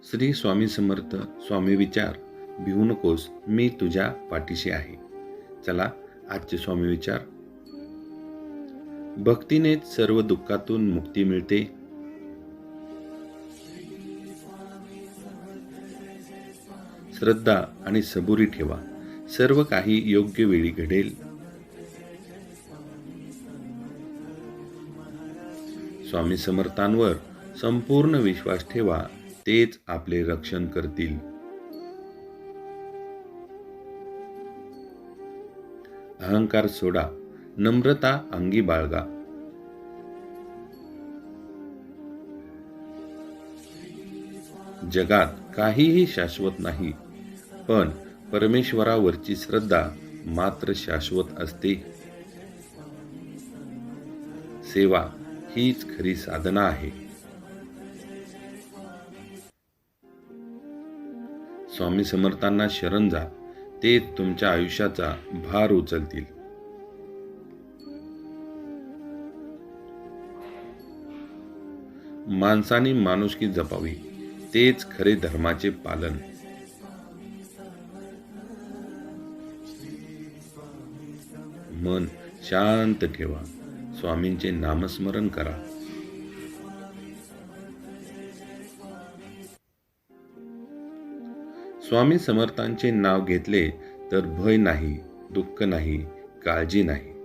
श्री स्वामी समर्थ. स्वामी विचार. भिवू नकोस, मी तुझ्या पाठीशी आहे. चला आजचे स्वामी विचार. भक्तीनेच सर्व दुःखातून मुक्ती मिळते. श्रद्धा आणि सबुरी ठेवा, सर्व काही योग्य वेळी घडेल. स्वामी समर्थांवर संपूर्ण विश्वास ठेवा, तेच आपले रक्षण करतील. अहंकार सोडा, नम्रता अंगी बाळगा. जगात काहीही शाश्वत नाही, पण परमेश्वरावरची श्रद्धा मात्र शाश्वत असते. सेवा हीच खरी साधना आहे. स्वामी समर्थांना शरण जा, ते तुमच्या आयुष्याचा भार उचलतील. माणसाने माणुसकी जपावी, तेच खरे धर्माचे पालन. मन शांत ठेवा, स्वामींचे नामस्मरण करा. स्वामी समर्थांचे नाव घेतले तर भय नाही, दुःख नाही, काळजी नाही.